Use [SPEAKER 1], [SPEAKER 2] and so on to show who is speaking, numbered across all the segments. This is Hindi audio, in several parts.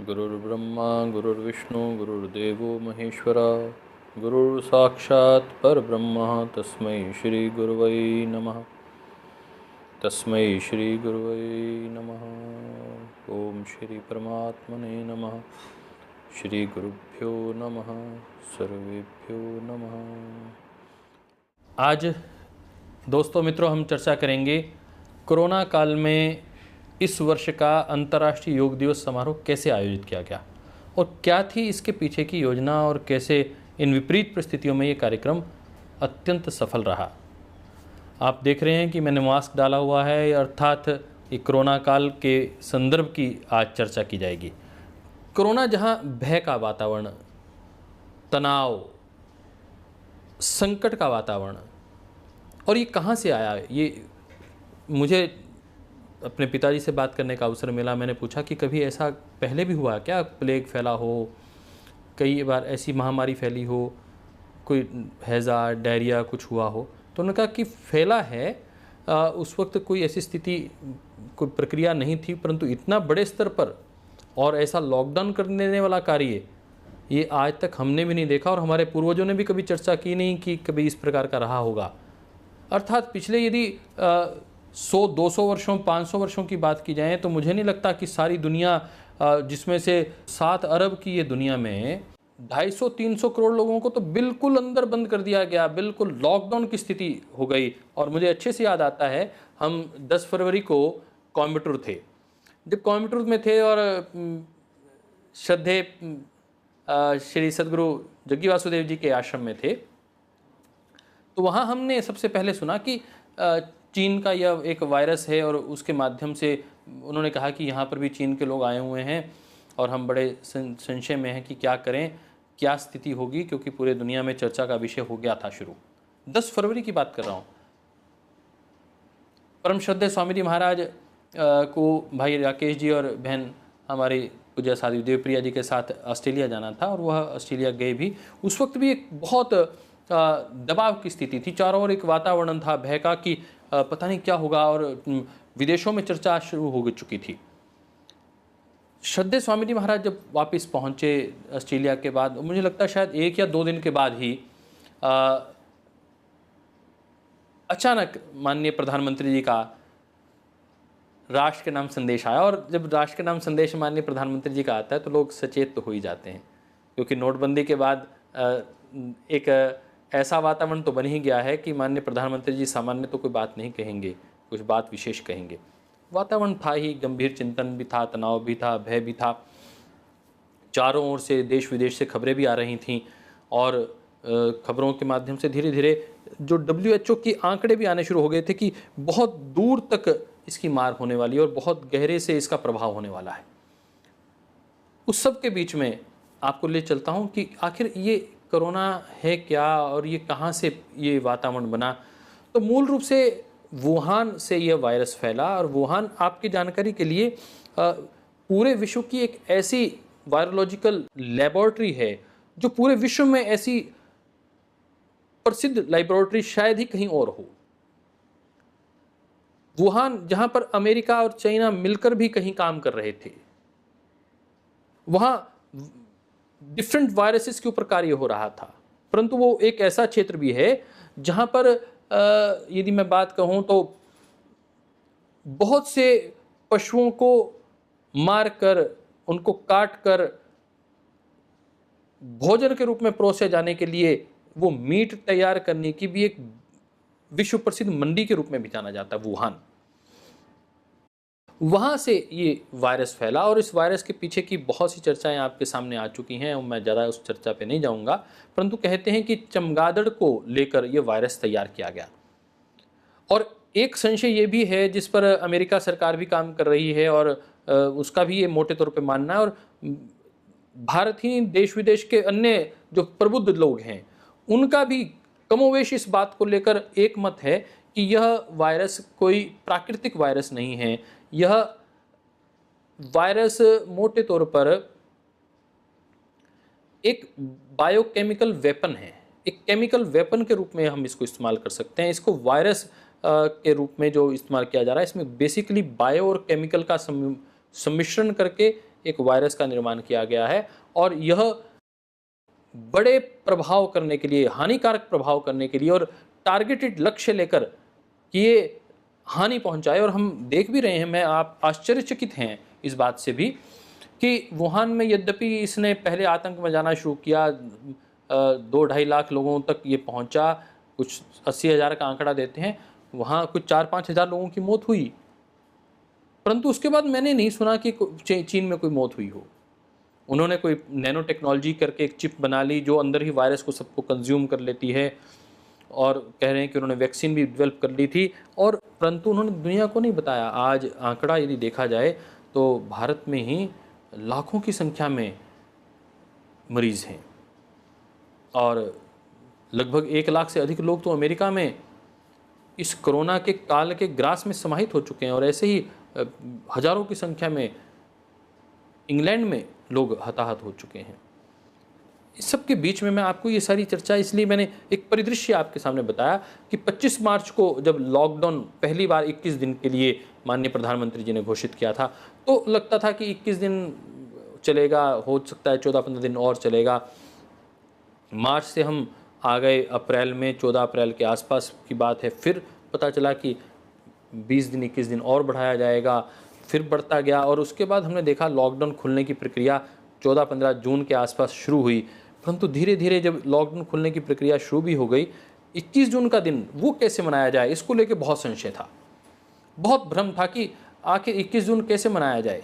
[SPEAKER 1] गुरुर्ब्रह्मा गुरुर्विष्णु गुरुर्देवो महेश्वरा गुरुर् साक्षात् परब्रह्म तस्मै श्री गुरुवै नमः। तस्मै श्री गुरुवै नमः। ओम श्री परमात्मने नमः। श्री गुरुभ्यो नमः। सर्वेभ्यो नमः। आज दोस्तों मित्रों हम चर्चा करेंगे कोरोना काल में इस वर्ष का अंतर्राष्ट्रीय योग दिवस समारोह कैसे आयोजित किया गया और क्या थी इसके पीछे की योजना और कैसे इन विपरीत परिस्थितियों में ये कार्यक्रम अत्यंत सफल रहा। आप देख रहे हैं कि मैंने मास्क डाला हुआ है, अर्थात ये कोरोना काल के संदर्भ की आज चर्चा की जाएगी। कोरोना जहां भय का वातावरण, तनाव, संकट का वातावरण, और ये कहाँ से आया, ये मुझे अपने पिताजी से बात करने का अवसर मिला। मैंने पूछा कि कभी ऐसा पहले भी हुआ क्या, प्लेग फैला हो, कई बार ऐसी महामारी फैली हो, कोई हैज़ा डायरिया कुछ हुआ हो। तो उन्होंने कहा कि फैला है, उस वक्त कोई ऐसी स्थिति, कोई प्रक्रिया नहीं थी, परंतु इतना बड़े स्तर पर और ऐसा लॉकडाउन कर देने वाला कार्य ये आज तक हमने भी नहीं देखा और हमारे पूर्वजों ने भी कभी चर्चा की नहीं कि कभी इस प्रकार का रहा होगा। अर्थात पिछले यदि 100-200 वर्षों 500 वर्षों की बात की जाए तो मुझे नहीं लगता कि सारी दुनिया, जिसमें से 7 अरब की ये दुनिया में 250-300 करोड़ लोगों को तो बिल्कुल अंदर बंद कर दिया गया, बिल्कुल लॉकडाउन की स्थिति हो गई। और मुझे अच्छे से याद आता है, हम 10 फरवरी को कोयम्बटूर थे। जब कोयम्बटूर में थे और श्रद्धेय श्री सद्गुरु जग्गी वासुदेव जी के आश्रम में थे, तो वहाँ हमने सबसे पहले सुना कि चीन का यह एक वायरस है और उसके माध्यम से उन्होंने कहा कि यहाँ पर भी चीन के लोग आए हुए हैं और हम बड़े संशय में हैं कि क्या करें, क्या स्थिति होगी, क्योंकि पूरे दुनिया में चर्चा का विषय हो गया था शुरू। 10 फरवरी की बात कर रहा हूँ। परम श्रद्धेय स्वामी जी महाराज को भाई राकेश जी और बहन हमारी पूज्य साध्वी देवप्रिया जी के साथ ऑस्ट्रेलिया जाना था और वह ऑस्ट्रेलिया गए भी। उस वक्त भी एक बहुत दबाव की स्थिति थी, चारों ओर एक वातावरण था भय का कि पता नहीं क्या होगा, और विदेशों में चर्चा शुरू हो चुकी थी। श्रद्धेय स्वामी जी महाराज जब वापस पहुंचे ऑस्ट्रेलिया के बाद, मुझे लगता है शायद 1 या 2 दिन के बाद ही अचानक माननीय प्रधानमंत्री जी का राष्ट्र के नाम संदेश आया। और जब राष्ट्र के नाम संदेश माननीय प्रधानमंत्री जी का आता है तो लोग सचेत तो हो ही जाते हैं, क्योंकि नोटबंदी के बाद एक ऐसा वातावरण तो बन ही गया है कि माननीय प्रधानमंत्री जी सामान्य तो कोई बात नहीं कहेंगे, कुछ बात विशेष कहेंगे। वातावरण था ही, गंभीर चिंतन भी था, तनाव भी था, भय भी था। चारों ओर से देश विदेश से खबरें भी आ रही थीं और खबरों के माध्यम से धीरे धीरे जो WHO की आंकड़े भी आने शुरू हो गए थे कि बहुत दूर तक इसकी मार होने वाली है और बहुत गहरे से इसका प्रभाव होने वाला है। उस सब के बीच में आपको ले चलता हूँ कि आखिर ये कोरोना है क्या और ये कहाँ से ये वातावरण बना। तो मूल रूप से वुहान से यह वायरस फैला, और वुहान आपकी जानकारी के लिए पूरे विश्व की एक ऐसी वायरोलॉजिकल लेबोरेटरी है जो पूरे विश्व में ऐसी प्रसिद्ध लेबोरेटरी शायद ही कहीं और हो। वुहान, जहां पर अमेरिका और चाइना मिलकर भी कहीं काम कर रहे थे, वहां डिफरेंट वायरसेस के ऊपर कार्य हो रहा था, परंतु वो एक ऐसा क्षेत्र भी है जहां पर यदि मैं बात कहूं तो बहुत से पशुओं को मारकर, उनको काट कर भोजन के रूप में परोसे जाने के लिए वो मीट तैयार करने की भी एक विश्व प्रसिद्ध मंडी के रूप में भी जाना जाता है वुहान। वहाँ से ये वायरस फैला और इस वायरस के पीछे की बहुत सी चर्चाएं आपके सामने आ चुकी हैं और मैं ज़्यादा उस चर्चा पे नहीं जाऊँगा, परंतु कहते हैं कि चमगादड़ को लेकर ये वायरस तैयार किया गया। और एक संशय ये भी है जिस पर अमेरिका सरकार भी काम कर रही है और उसका भी ये मोटे तौर पे मानना है, और भारत ही देश विदेश के अन्य जो प्रबुद्ध लोग हैं उनका भी कमोवेश इस बात को लेकर एक मत है कि यह वायरस कोई प्राकृतिक वायरस नहीं है। यह वायरस मोटे तौर पर एक बायोकेमिकल वेपन है, एक केमिकल वेपन के रूप में हम इसको इस्तेमाल कर सकते हैं। इसको वायरस के रूप में जो इस्तेमाल किया जा रहा है, इसमें बेसिकली बायो और केमिकल का सम्मिश्रण करके एक वायरस का निर्माण किया गया है और यह बड़े प्रभाव करने के लिए, हानिकारक प्रभाव करने के लिए और टारगेटेड लक्ष्य लेकर कि ये हानि पहुंचाए। और हम देख भी रहे हैं, मैं आप आश्चर्यचकित हैं इस बात से भी कि वुहान में यद्यपि इसने पहले आतंक मचाना शुरू किया, 2-2.5 लाख लोगों तक ये पहुंचा, कुछ 80,000 का आंकड़ा देते हैं, वहाँ कुछ 4-5 हज़ार लोगों की मौत हुई, परंतु उसके बाद मैंने नहीं सुना कि चीन में कोई मौत हुई हो। उन्होंने कोई नैनो टेक्नोलॉजी करके एक चिप बना ली जो अंदर ही वायरस को सबको कंज्यूम कर लेती है, और कह रहे हैं कि उन्होंने वैक्सीन भी डेवलप कर ली थी, और परंतु उन्होंने दुनिया को नहीं बताया। आज आंकड़ा यदि देखा जाए तो भारत में ही लाखों की संख्या में मरीज़ हैं और लगभग 1 लाख से अधिक लोग तो अमेरिका में इस कोरोना के काल के ग्रास में समाहित हो चुके हैं, और ऐसे ही हज़ारों की संख्या में इंग्लैंड में लोग हताहत हो चुके हैं। इस सब के बीच में मैं आपको ये सारी चर्चा, इसलिए मैंने एक परिदृश्य आपके सामने बताया कि 25 मार्च को जब लॉकडाउन पहली बार 21 दिन के लिए माननीय प्रधानमंत्री जी ने घोषित किया था, तो लगता था कि 21 दिन चलेगा, हो सकता है 14-15 दिन और चलेगा। मार्च से हम आ गए अप्रैल में, 14 अप्रैल के आसपास की बात है, फिर पता चला कि 20 दिन 21 दिन और बढ़ाया जाएगा, फिर बढ़ता गया, और उसके बाद हमने देखा लॉकडाउन खुलने की प्रक्रिया 14-15 जून के आसपास शुरू हुई। परंतु धीरे धीरे जब लॉकडाउन खुलने की प्रक्रिया शुरू भी हो गई, 21 जून का दिन वो कैसे मनाया जाए, इसको लेकर बहुत संशय था, बहुत भ्रम था कि आखिर 21 जून कैसे मनाया जाए।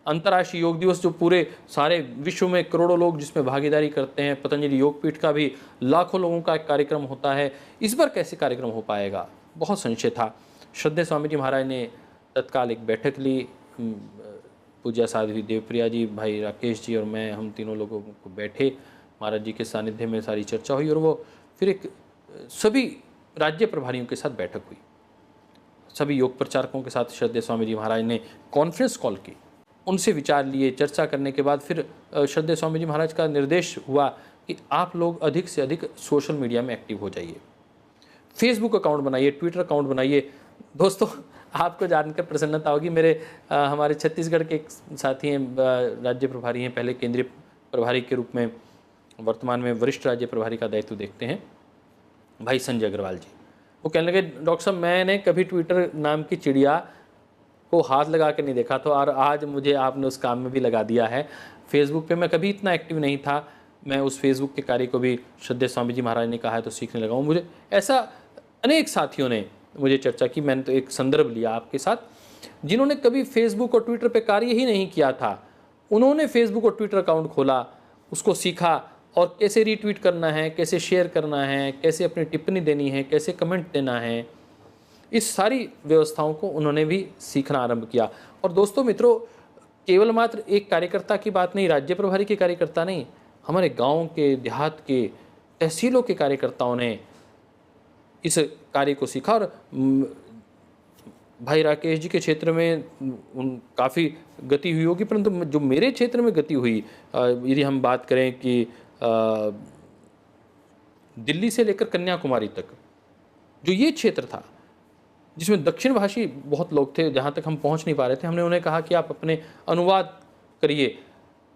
[SPEAKER 1] अंतर्राष्ट्रीय योग दिवस जो पूरे सारे विश्व में करोड़ों लोग जिसमें भागीदारी करते हैं, पतंजलि योगपीठ का भी लाखों लोगों का एक कार्यक्रम होता है, इस बार कैसे कार्यक्रम हो पाएगा, बहुत संशय था। श्रद्धेय स्वामी जी महाराज ने तत्काल एक बैठक ली, पूज्य साध्वी देवप्रिया जी, भाई राकेश जी और मैं, हम तीनों लोगों को बैठे, महाराज जी के सानिध्य में सारी चर्चा हुई, और वो फिर एक सभी राज्य प्रभारियों के साथ बैठक हुई। सभी योग प्रचारकों के साथ श्रद्धेय स्वामी जी महाराज ने कॉन्फ्रेंस कॉल की, उनसे विचार लिए। चर्चा करने के बाद फिर श्रद्धेय स्वामी जी महाराज का निर्देश हुआ कि आप लोग अधिक से अधिक सोशल मीडिया में एक्टिव हो जाइए, फेसबुक अकाउंट बनाइए, ट्विटर अकाउंट बनाइए। दोस्तों, आपको जानकर प्रसन्नता होगी, मेरे हमारे छत्तीसगढ़ के एक साथी हैं, राज्य प्रभारी हैं, पहले केंद्रीय प्रभारी के रूप में, वर्तमान में वरिष्ठ राज्य प्रभारी का दायित्व देखते हैं, भाई संजय अग्रवाल जी। वो कहने लगे, डॉक्टर साहब मैंने कभी ट्विटर नाम की चिड़िया को हाथ लगा के नहीं देखा, तो और आज मुझे आपने उस काम में भी लगा दिया है। फेसबुक पे मैं कभी इतना एक्टिव नहीं था, मैं उस फेसबुक के कार्य को भी श्रद्धेय स्वामी जी महाराज ने कहा है तो सीखने लगा हूँ। मुझे ऐसा अनेक साथियों ने मुझे चर्चा की, मैंने तो एक संदर्भ लिया आपके साथ, जिन्होंने कभी फेसबुक और ट्विटर पे कार्य ही नहीं किया था, उन्होंने फेसबुक और ट्विटर अकाउंट खोला, उसको सीखा, और कैसे रीट्वीट करना है, कैसे शेयर करना है, कैसे अपनी टिप्पणी देनी है, कैसे कमेंट देना है, इस सारी व्यवस्थाओं को उन्होंने भी सीखना आरंभ किया। और दोस्तों मित्रों, केवल मात्र एक कार्यकर्ता की बात नहीं, राज्य प्रभारी के कार्यकर्ता नहीं, हमारे गांव के, देहात के, तहसीलों के कार्यकर्ताओं ने इस कार्य को सीखा। और भाई राकेश जी के क्षेत्र में काफ़ी गति हुई होगी, परंतु जो मेरे क्षेत्र में गति हुई, यदि हम बात करें कि दिल्ली से लेकर कन्याकुमारी तक जो ये क्षेत्र था, जिसमें दक्षिण भाषी बहुत लोग थे, जहाँ तक हम पहुँच नहीं पा रहे थे, हमने उन्हें कहा कि आप अपने अनुवाद करिए।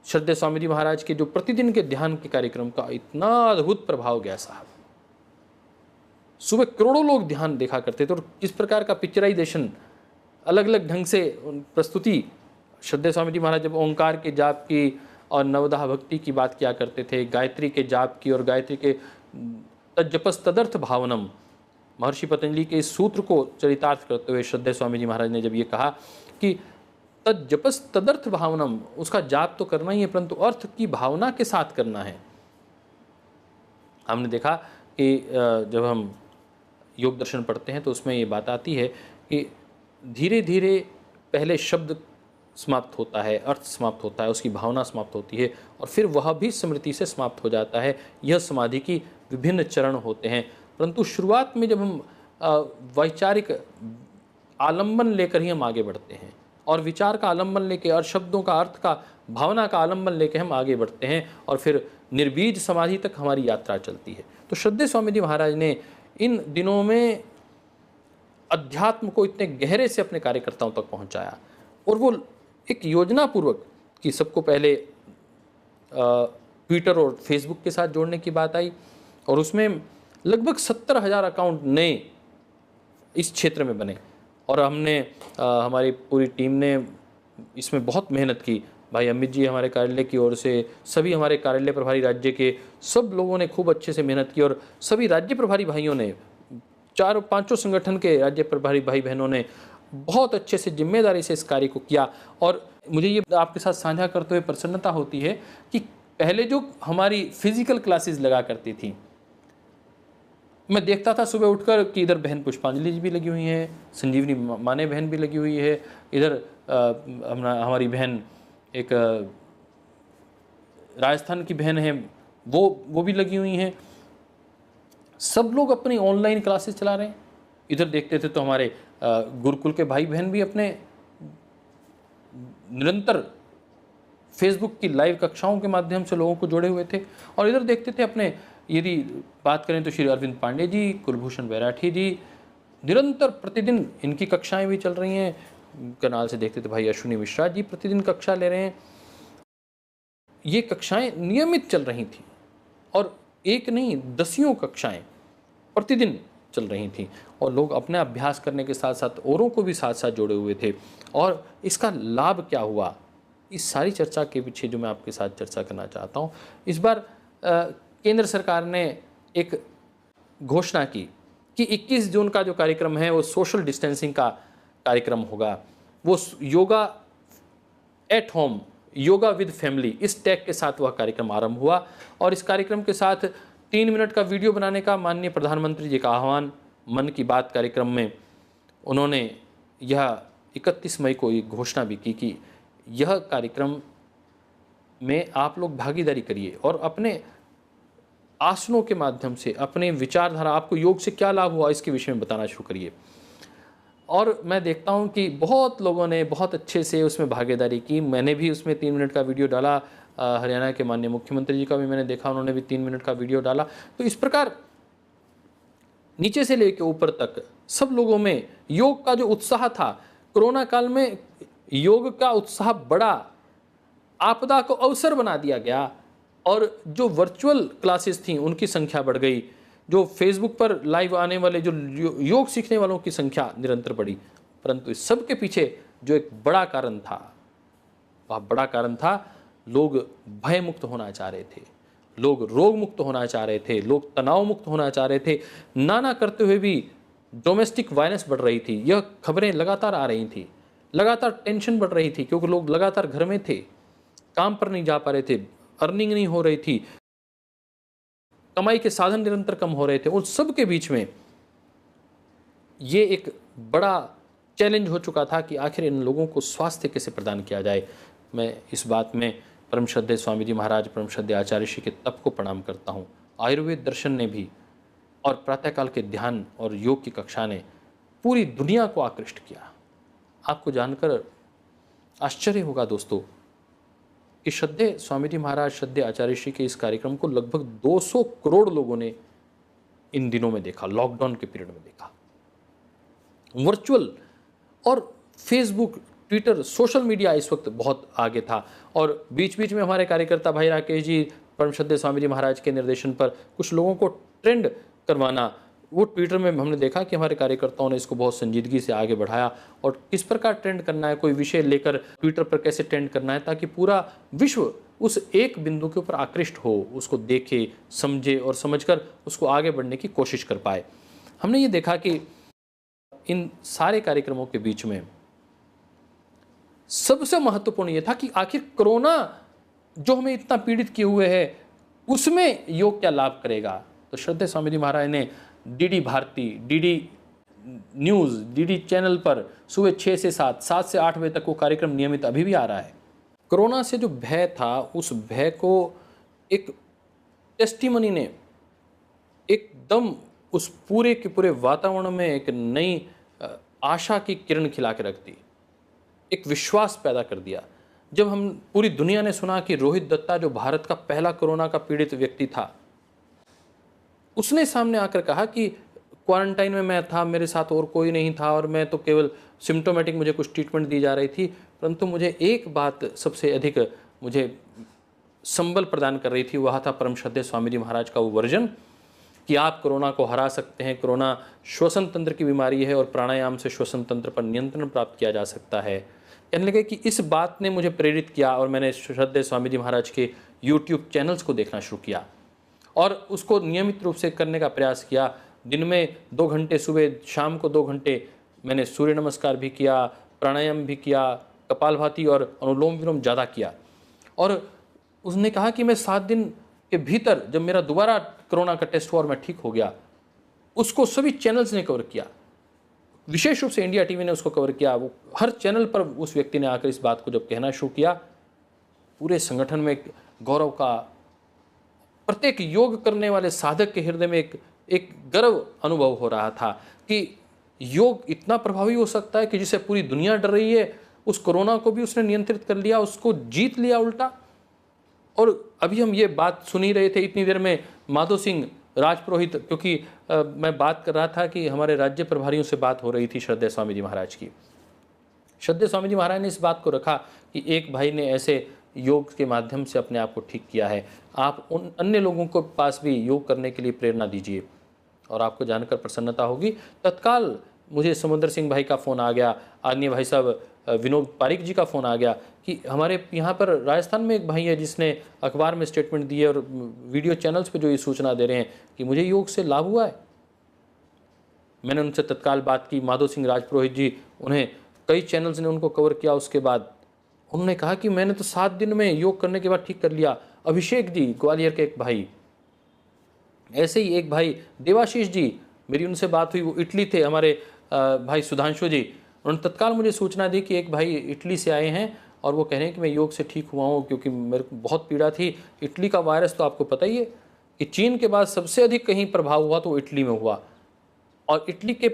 [SPEAKER 1] श्रद्धेय स्वामी जी महाराज के जो प्रतिदिन के ध्यान के कार्यक्रम का इतना अद्भुत प्रभाव गया साहब, सुबह करोड़ों लोग ध्यान देखा करते थे, और किस प्रकार का पिक्चराइजेशन, अलग अलग ढंग से प्रस्तुति। श्रद्धेय स्वामी जी महाराज जब ओंकार के जाप की और नवदाह भक्ति की बात किया करते थे, गायत्री के जाप की और गायत्री के तज्जपस तदर्थ भावनम, महर्षि पतंजलि के इस सूत्र को चरितार्थ करते हुए श्रद्धेय स्वामी जी महाराज ने जब ये कहा कि तज्जपस तदर्थ भावनम, उसका जाप तो करना ही है, परंतु अर्थ की भावना के साथ करना है। हमने देखा कि जब हम योग दर्शन पढ़ते हैं तो उसमें ये बात आती है कि धीरे धीरे पहले शब्द समाप्त होता है, अर्थ समाप्त होता है, उसकी भावना समाप्त होती है, और फिर वह भी स्मृति से समाप्त हो जाता है। यह समाधि की विभिन्न चरण होते हैं। परंतु शुरुआत में जब हम वैचारिक आलंबन लेकर ही हम आगे बढ़ते हैं, और विचार का आलंबन लेकर और शब्दों का, अर्थ का, भावना का आलंबन लेकर हम आगे बढ़ते हैं, और फिर निर्बीज समाधि तक हमारी यात्रा चलती है। तो श्रद्धेय स्वामी जी महाराज ने इन दिनों में अध्यात्म को इतने गहरे से अपने कार्यकर्ताओं तक पहुंचाया, और वो एक योजना पूर्वक कि सबको पहले ट्विटर और फेसबुक के साथ जोड़ने की बात आई, और उसमें लगभग 70,000 अकाउंट नए इस क्षेत्र में बने। और हमने हमारी पूरी टीम ने इसमें बहुत मेहनत की। भाई अमित जी हमारे कार्यालय की ओर से, सभी हमारे कार्यालय प्रभारी राज्य के सब लोगों ने खूब अच्छे से मेहनत की, और सभी राज्य प्रभारी भाइयों ने, 4-5 संगठन के राज्य प्रभारी भाई बहनों ने बहुत अच्छे से जिम्मेदारी से इस कार्य को किया। और मुझे ये आपके साथ साझा करते हुए प्रसन्नता होती है कि पहले जो हमारी फिजिकल क्लासेस लगा करती थी, मैं देखता था सुबह उठकर कि इधर बहन पुष्पांजलि जी भी लगी हुई हैं, संजीवनी माने बहन भी लगी हुई है, इधर हमारी बहन एक राजस्थान की बहन है वो भी लगी हुई हैं। सब लोग अपनी ऑनलाइन क्लासेस चला रहे हैं। इधर देखते थे तो हमारे गुरुकुल के भाई बहन भी अपने निरंतर फेसबुक की लाइव कक्षाओं के माध्यम से लोगों को जोड़े हुए थे। और इधर देखते थे अपने, यदि बात करें तो श्री अरविंद पांडे जी, कुलभूषण बैराठी जी, निरंतर प्रतिदिन इनकी कक्षाएं भी चल रही हैं। कनाल से देखते थे भाई अश्विनी मिश्रा जी प्रतिदिन कक्षा ले रहे हैं। ये कक्षाएं नियमित चल रही थी, और एक नहीं दसियों कक्षाएं प्रतिदिन चल रही थी, और लोग अपने अभ्यास करने के साथ साथ औरों को भी साथ साथ जोड़े हुए थे। और इसका लाभ क्या हुआ, इस सारी चर्चा के पीछे जो मैं आपके साथ चर्चा करना चाहता हूँ, इस बार केंद्र सरकार ने एक घोषणा की कि 21 जून का जो कार्यक्रम है वो सोशल डिस्टेंसिंग का कार्यक्रम होगा। वो yoga at home, yoga with family, इस टैग के साथ वह कार्यक्रम आरंभ हुआ। और इस कार्यक्रम के साथ 3 मिनट का वीडियो बनाने का माननीय प्रधानमंत्री जी का आह्वान मन की बात कार्यक्रम में उन्होंने यह 31 मई को एक घोषणा भी की कि यह कार्यक्रम में आप लोग भागीदारी करिए और अपने आसनों के माध्यम से अपने विचारधारा, आपको योग से क्या लाभ हुआ इसके विषय में बताना शुरू करिए। और मैं देखता हूं कि बहुत लोगों ने बहुत अच्छे से उसमें भागीदारी की। मैंने भी उसमें 3 मिनट का वीडियो डाला, हरियाणा के माननीय मुख्यमंत्री जी का भी मैंने देखा, उन्होंने भी 3 मिनट का वीडियो डाला। तो इस प्रकार नीचे से लेकर ऊपर तक सब लोगों में योग का जो उत्साह था, कोरोना काल में योग का उत्साह बढ़ा, आपदा को अवसर बना दिया गया। और जो वर्चुअल क्लासेस थी उनकी संख्या बढ़ गई, जो फेसबुक पर लाइव आने वाले जो योग सीखने वालों की संख्या निरंतर बढ़ी। परंतु इस सब के पीछे जो एक बड़ा कारण था, वह बड़ा कारण था लोग भय मुक्त होना चाह रहे थे, लोग रोग मुक्त होना चाह रहे थे, लोग तनाव मुक्त होना चाह रहे थे। नाना करते हुए भी डोमेस्टिक वायलेंस बढ़ रही थी, यह खबरें लगातार आ रही थी, लगातार टेंशन बढ़ रही थी, क्योंकि लोग लगातार घर में थे, काम पर नहीं जा पा रहे थे, अर्निंग नहीं हो रही थी, कमाई के साधन निरंतर कम हो रहे थे। उन सब के बीच में ये एक बड़ा चैलेंज हो चुका था कि आखिर इन लोगों को स्वास्थ्य कैसे प्रदान किया जाए। मैं इस बात में परम श्रद्धेय स्वामी जी महाराज, परम श्रद्धेय आचार्य श्री के तप को प्रणाम करता हूँ। आयुर्वेद दर्शन ने भी और प्रातःकाल के ध्यान और योग की कक्षा ने पूरी दुनिया को आकृष्ट किया। आपको जानकर आश्चर्य होगा दोस्तों कि श्रद्धेय स्वामी जी महाराज, श्रद्धेय आचार्य श्री के इस कार्यक्रम को लगभग 200 करोड़ लोगों ने इन दिनों में देखा, लॉकडाउन के पीरियड में देखा। वर्चुअल और फेसबुक, ट्विटर, सोशल मीडिया इस वक्त बहुत आगे था। और बीच बीच में हमारे कार्यकर्ता भाई राकेश जी, परम श्रद्धेय स्वामी जी महाराज के निर्देशन पर कुछ लोगों को ट्रेंड करवाना, वो ट्विटर में हमने देखा कि हमारे कार्यकर्ताओं ने इसको बहुत संजीदगी से आगे बढ़ाया। और किस प्रकार ट्रेंड करना है, कोई विषय लेकर ट्विटर पर कैसे ट्रेंड करना है, ताकि पूरा विश्व उस एक बिंदु के ऊपर आकृष्ट हो, उसको देखे, समझे और समझकर उसको आगे बढ़ने की कोशिश कर पाए। हमने ये देखा कि इन सारे कार्यक्रमों के बीच में सबसे महत्वपूर्ण ये था कि आखिर कोरोना जो हमें इतना पीड़ित किए हुए है, उसमें योग क्या लाभ करेगा। तो श्रद्धेय स्वामी जी महाराज ने DD Bharati, DD news, DD channel पर सुबह 6 से 7, 7 से 8 बजे तक वो कार्यक्रम नियमित अभी भी आ रहा है। कोरोना से जो भय था, उस भय को एक टेस्टिमनी ने एकदम उस पूरे के पूरे वातावरण में एक नई आशा की किरण खिला के रख दी, एक विश्वास पैदा कर दिया। जब हम पूरी दुनिया ने सुना कि रोहित दत्ता, जो भारत का पहला कोरोना का पीड़ित व्यक्ति था, उसने सामने आकर कहा कि क्वारंटाइन में मैं था, मेरे साथ और कोई नहीं था और मैं तो केवल सिम्टोमेटिक, मुझे कुछ ट्रीटमेंट दी जा रही थी, परंतु मुझे एक बात सबसे अधिक मुझे संबल प्रदान कर रही थी, वह था परम श्रद्धेय स्वामी जी महाराज का वो वर्जन कि आप कोरोना को हरा सकते हैं, कोरोना श्वसन तंत्र की बीमारी है और प्राणायाम से श्वसन तंत्र पर नियंत्रण प्राप्त किया जा सकता है। कहने लगे कि इस बात ने मुझे प्रेरित किया और मैंने श्रद्धेय स्वामी जी महाराज के यूट्यूब चैनल्स को देखना शुरू किया और उसको नियमित रूप से करने का प्रयास किया। दिन में 2 घंटे, सुबह शाम को 2 घंटे मैंने सूर्य नमस्कार भी किया, प्राणायाम भी किया, कपालभाति और अनुलोम विलोम ज़्यादा किया। और उसने कहा कि मैं 7 दिन के भीतर जब मेरा दोबारा कोरोना का टेस्ट हुआ और मैं ठीक हो गया, उसको सभी चैनल्स ने कवर किया, विशेष रूप से इंडिया टीवी ने उसको कवर किया। वो हर चैनल पर उस व्यक्ति ने आकर इस बात को जब कहना शुरू किया, पूरे संगठन में एक गौरव का, प्रत्येक योग करने वाले साधक के हृदय में एक गर्व अनुभव हो रहा था कि योग इतना प्रभावी हो सकता है कि जिसे पूरी दुनिया डर रही है, उस कोरोना को भी उसने नियंत्रित कर लिया, उसको जीत लिया उल्टा। और अभी हम ये बात सुन ही रहे थे, इतनी देर में माधो सिंह राजपुरोहित, क्योंकि मैं बात कर रहा था कि हमारे राज्य प्रभारियों से बात हो रही थी श्रद्धेय स्वामी जी महाराज की। श्रद्धेय स्वामी जी महाराज ने इस बात को रखा कि एक भाई ने ऐसे योग के माध्यम से अपने आप को ठीक किया है, आप उन अन्य लोगों को पास भी योग करने के लिए प्रेरणा दीजिए और आपको जानकर प्रसन्नता होगी। तत्काल मुझे समुद्र सिंह भाई का फ़ोन आ गया, आदरणीय भाई साहब विनोद पारिक जी का फ़ोन आ गया कि हमारे यहाँ पर राजस्थान में एक भाई है जिसने अखबार में स्टेटमेंट दी है और वीडियो चैनल्स पे जो ये सूचना दे रहे हैं कि मुझे योग से लाभ हुआ है। मैंने उनसे तत्काल बात की, माधो सिंह राजपुरोहित जी, उन्हें कई चैनल्स ने उनको कवर किया। उसके बाद उन्होंने कहा कि मैंने तो 7 दिन में योग करने के बाद ठीक कर लिया। अभिषेक जी ग्वालियर के एक भाई, ऐसे ही एक भाई देवाशीष जी, मेरी उनसे बात हुई, वो इटली थे, हमारे भाई सुधांशु जी, उन्होंने तत्काल मुझे सूचना दी कि एक भाई इटली से आए हैं और वो कह रहे हैं कि मैं योग से ठीक हुआ हूँ क्योंकि मेरे को बहुत पीड़ा थी। इटली का वायरस तो आपको पता ही है कि चीन के बाद सबसे अधिक कहीं प्रभाव हुआ तो इटली में हुआ, और इटली के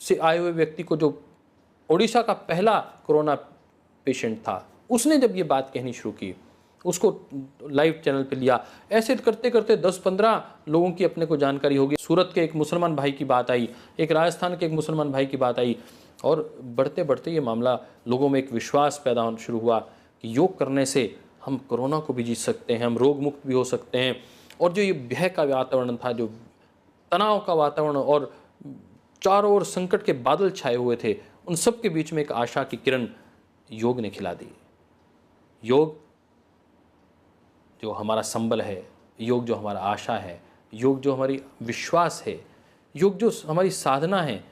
[SPEAKER 1] से आए हुए व्यक्ति को, जो ओडिशा का पहला कोरोना पेशेंट था, उसने जब ये बात कहनी शुरू की, उसको लाइव चैनल पे लिया। ऐसे करते करते 10-15 लोगों की अपने को जानकारी होगी। सूरत के एक मुसलमान भाई की बात आई, एक राजस्थान के एक मुसलमान भाई की बात आई, और बढ़ते बढ़ते ये मामला लोगों में एक विश्वास पैदा होना शुरू हुआ कि योग करने से हम कोरोना को भी जीत सकते हैं, हम रोग मुक्त भी हो सकते हैं। और जो ये भय का वातावरण था, जो तनाव का वातावरण और चारों ओर संकट के बादल छाए हुए थे, उन सब के बीच में एक आशा की किरण योग ने खिला दी। योग जो हमारा संबल है, योग जो हमारा आशा है, योग जो हमारी विश्वास है, योग जो हमारी साधना है,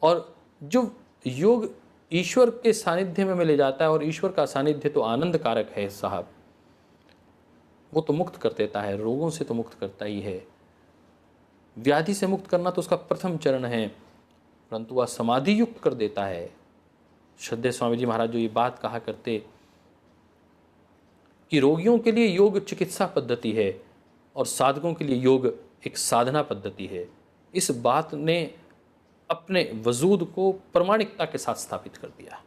[SPEAKER 1] और जो योग ईश्वर के सानिध्य में ले जाता है, और ईश्वर का सानिध्य तो आनंद कारक है साहब, वो तो मुक्त कर देता है, रोगों से तो मुक्त करता ही है। व्याधि से मुक्त करना तो उसका प्रथम चरण है, परंतु वह समाधि युक्त कर देता है। श्रद्धेय स्वामी जी महाराज जो ये बात कहा करते कि रोगियों के लिए योग चिकित्सा पद्धति है और साधकों के लिए योग एक साधना पद्धति है, इस बात ने अपने वजूद को प्रामाणिकता के साथ स्थापित कर दिया।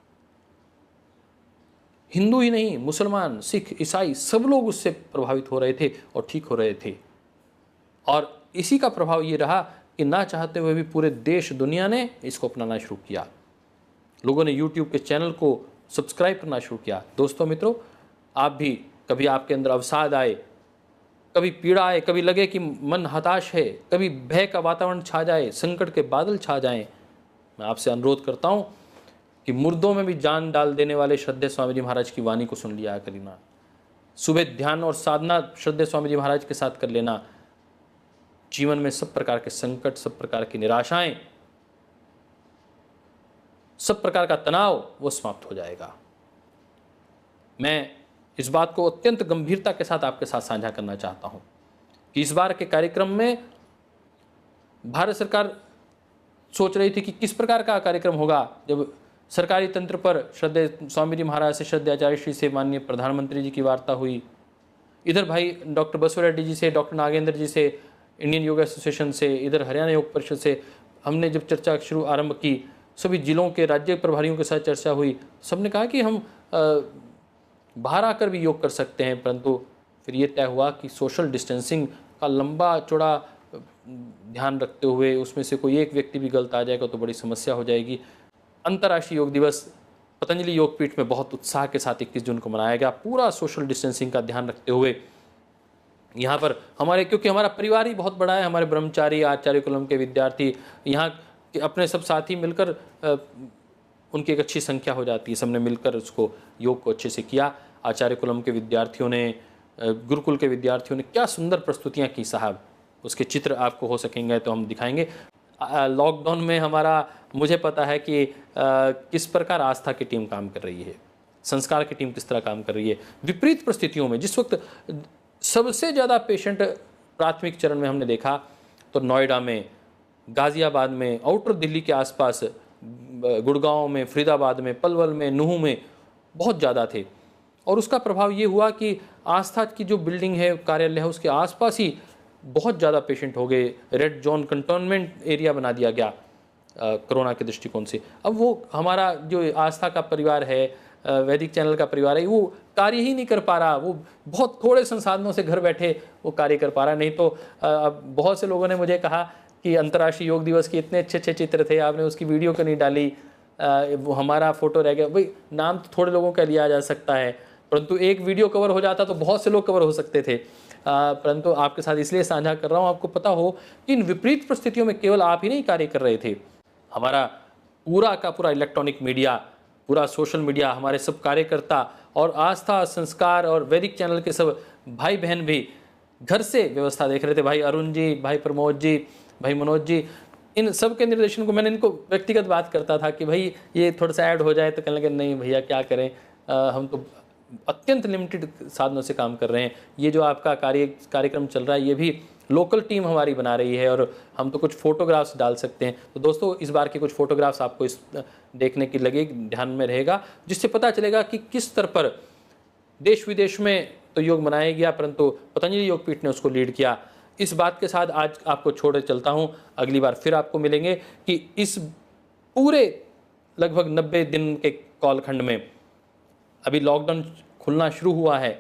[SPEAKER 1] हिंदू ही नहीं, मुसलमान, सिख, ईसाई, सब लोग उससे प्रभावित हो रहे थे और ठीक हो रहे थे। और इसी का प्रभाव ये रहा कि ना चाहते हुए भी पूरे देश दुनिया ने इसको अपनाना शुरू किया। लोगों ने यूट्यूब के चैनल को सब्सक्राइब करना शुरू किया। दोस्तों मित्रों, आप भी कभी आपके अंदर अवसाद आए, कभी पीड़ा आए, कभी लगे कि मन हताश है, कभी भय का वातावरण छा जाए, संकट के बादल छा जाएं, मैं आपसे अनुरोध करता हूं कि मुर्दों में भी जान डाल देने वाले श्रद्धेय स्वामी जी महाराज की वाणी को सुन लिया करीना। सुबह ध्यान और साधना श्रद्धेय स्वामी जी महाराज के साथ कर लेना। जीवन में सब प्रकार के संकट, सब प्रकार की निराशाएं, सब प्रकार का तनाव वो समाप्त हो जाएगा। मैं इस बात को अत्यंत गंभीरता के साथ आपके साथ साझा करना चाहता हूं कि इस बार के कार्यक्रम में भारत सरकार सोच रही थी कि किस प्रकार का कार्यक्रम होगा। जब सरकारी तंत्र पर श्रद्धेय स्वामी जी महाराज से, श्रद्धेय आचार्य श्री से, माननीय प्रधानमंत्री जी की वार्ता हुई, इधर भाई डॉक्टर बसवरेड्डी जी से, डॉक्टर नागेंद्र जी से, इंडियन योग एसोसिएशन से, इधर हरियाणा योग परिषद से हमने जब चर्चा शुरू आरंभ की, सभी जिलों के राज्य प्रभारियों के साथ चर्चा हुई। सबने कहा कि हम बाहर आकर भी योग कर सकते हैं, परंतु फिर ये तय हुआ कि सोशल डिस्टेंसिंग का लंबा चौड़ा ध्यान रखते हुए उसमें से कोई एक व्यक्ति भी गलत आ जाएगा तो बड़ी समस्या हो जाएगी। अंतर्राष्ट्रीय योग दिवस पतंजलि योगपीठ में बहुत उत्साह के साथ 21 जून को मनाया गया, पूरा सोशल डिस्टेंसिंग का ध्यान रखते हुए। यहाँ पर क्योंकि हमारा परिवार ही बहुत बड़ा है, हमारे ब्रह्मचारी, आचार्य कुलम के विद्यार्थी, यहाँ के अपने सब साथी मिलकर उनकी एक अच्छी संख्या हो जाती है, सबने मिलकर उसको योग को अच्छे से किया। आचार्य कुलम के विद्यार्थियों ने, गुरुकुल के विद्यार्थियों ने क्या सुंदर प्रस्तुतियाँ की साहब, उसके चित्र आपको हो सकेंगे तो हम दिखाएंगे। लॉकडाउन में मुझे पता है कि किस प्रकार आस्था की टीम काम कर रही है, संस्कार की टीम किस तरह काम कर रही है। विपरीत परिस्थितियों में जिस वक्त सबसे ज़्यादा पेशेंट प्राथमिक चरण में हमने देखा तो नोएडा में, गाज़ियाबाद में, आउटर दिल्ली के आसपास, गुड़गांव में, फरीदाबाद में, पलवल में, नूह में बहुत ज़्यादा थे। और उसका प्रभाव ये हुआ कि आस्था की जो बिल्डिंग है, कार्यालय है, उसके आसपास ही बहुत ज़्यादा पेशेंट हो गए। रेड जोन कंटोनमेंट एरिया बना दिया गया कोरोना के दृष्टिकोण से। अब वो हमारा जो आस्था का परिवार है, वैदिक चैनल का परिवार है, वो कार्य ही नहीं कर पा रहा। वो बहुत थोड़े संसाधनों से घर बैठे वो कार्य कर पा रहा। नहीं तो अब बहुत से लोगों ने मुझे कहा कि अंतर्राष्ट्रीय योग दिवस के इतने अच्छे अच्छे चित्र थे, आपने उसकी वीडियो क्यों नहीं डाली, वो हमारा फोटो रह गया। भाई नाम तो थोड़े लोगों का लिया जा सकता है, परंतु एक वीडियो कवर हो जाता तो बहुत से लोग कवर हो सकते थे। परंतु आपके साथ इसलिए साझा कर रहा हूँ, आपको पता हो कि इन विपरीत परिस्थितियों में केवल आप ही नहीं कार्य कर रहे थे, हमारा पूरा का पूरा इलेक्ट्रॉनिक मीडिया, पूरा सोशल मीडिया, हमारे सब कार्यकर्ता और आस्था, संस्कार और वैदिक चैनल के सब भाई बहन भी घर से व्यवस्था देख रहे थे। भाई अरुण जी, भाई प्रमोद जी, भाई मनोज जी, इन सब के निर्देशन को मैंने इनको व्यक्तिगत बात करता था कि भाई ये थोड़ा सा ऐड हो जाए, तो कहने लगे नहीं भैया क्या करें, हम तो अत्यंत लिमिटेड साधनों से काम कर रहे हैं। ये जो आपका कार्यक्रम चल रहा है, ये भी लोकल टीम हमारी बना रही है और हम तो कुछ फ़ोटोग्राफ्स डाल सकते हैं। तो दोस्तों इस बार के कुछ फ़ोटोग्राफ्स आपको इस देखने की लगे, ध्यान में रहेगा, जिससे पता चलेगा कि किस स्तर पर देश विदेश में तो योग मनाया गया, परंतु पतंजलि योगपीठ ने उसको लीड किया। इस बात के साथ आज आपको छोड़ चलता हूँ, अगली बार फिर आपको मिलेंगे कि इस पूरे लगभग 90 दिन के कालखंड में, अभी लॉकडाउन खुलना शुरू हुआ है,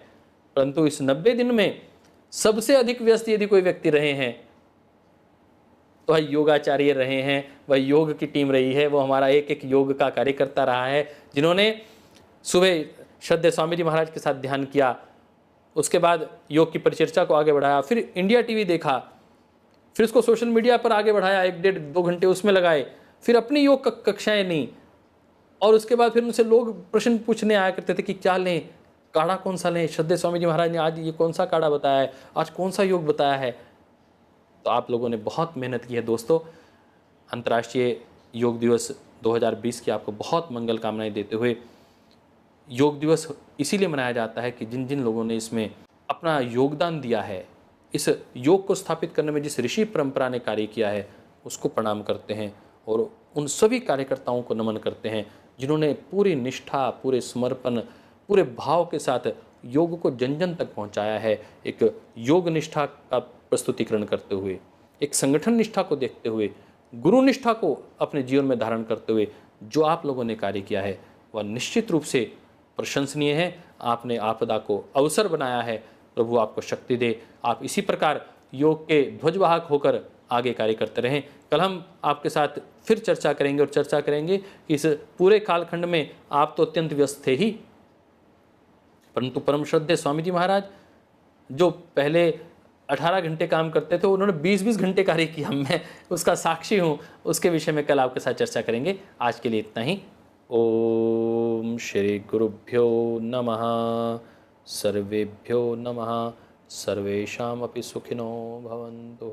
[SPEAKER 1] परंतु इस 90 दिन में सबसे अधिक व्यस्त यदि कोई व्यक्ति रहे हैं तो वह योगाचार्य रहे हैं, वह योग की टीम रही है, वो हमारा एक एक योग का कार्यकर्ता रहा है, जिन्होंने सुबह श्रद्धेय स्वामी जी महाराज के साथ ध्यान किया, उसके बाद योग की परिचर्चा को आगे बढ़ाया, फिर इंडिया टीवी देखा, फिर उसको सोशल मीडिया पर आगे बढ़ाया, 1-1.5-2 घंटे उसमें लगाए, फिर अपनी योग कक्षाएं ली, और उसके बाद फिर उनसे लोग प्रश्न पूछने आया करते थे कि क्या लें, काढ़ा कौन सा लें, श्रद्धेय स्वामी जी महाराज ने आज ये कौन सा काढ़ा बताया है, आज कौन सा योग बताया है। तो आप लोगों ने बहुत मेहनत की है दोस्तों। अंतर्राष्ट्रीय योग दिवस 2020 की आपको बहुत मंगल कामनाएं देते हुए, योग दिवस इसीलिए मनाया जाता है कि जिन जिन लोगों ने इसमें अपना योगदान दिया है, इस योग को स्थापित करने में जिस ऋषि परंपरा ने कार्य किया है, उसको प्रणाम करते हैं और उन सभी कार्यकर्ताओं को नमन करते हैं जिन्होंने पूरी निष्ठा, पूरे समर्पण, पूरे भाव के साथ योग को जन जन तक पहुंचाया है। एक योग निष्ठा का प्रस्तुतिकरण करते हुए, एक संगठन निष्ठा को देखते हुए, गुरु निष्ठा को अपने जीवन में धारण करते हुए जो आप लोगों ने कार्य किया है वह निश्चित रूप से प्रशंसनीय है। आपने आपदा को अवसर बनाया है, प्रभु आपको शक्ति दे। आप इसी प्रकार योग के ध्वजवाहक होकर आगे कार्य करते रहें। कल हम आपके साथ फिर चर्चा करेंगे और चर्चा करेंगे कि इस पूरे कालखंड में आप तो अत्यंत व्यस्त थे ही, परंतु परम श्रद्धेय स्वामी जी महाराज जो पहले 18 घंटे काम करते थे, उन्होंने 20-20 घंटे कार्य किया। मैं उसका साक्षी हूँ। उसके विषय में कल आपके साथ चर्चा करेंगे। आज के लिए इतना ही। ओम श्री गुरुभ्यो नमः, सर्वेभ्यो नमः, सर्वेषामपि सुखिनो भवन्तु।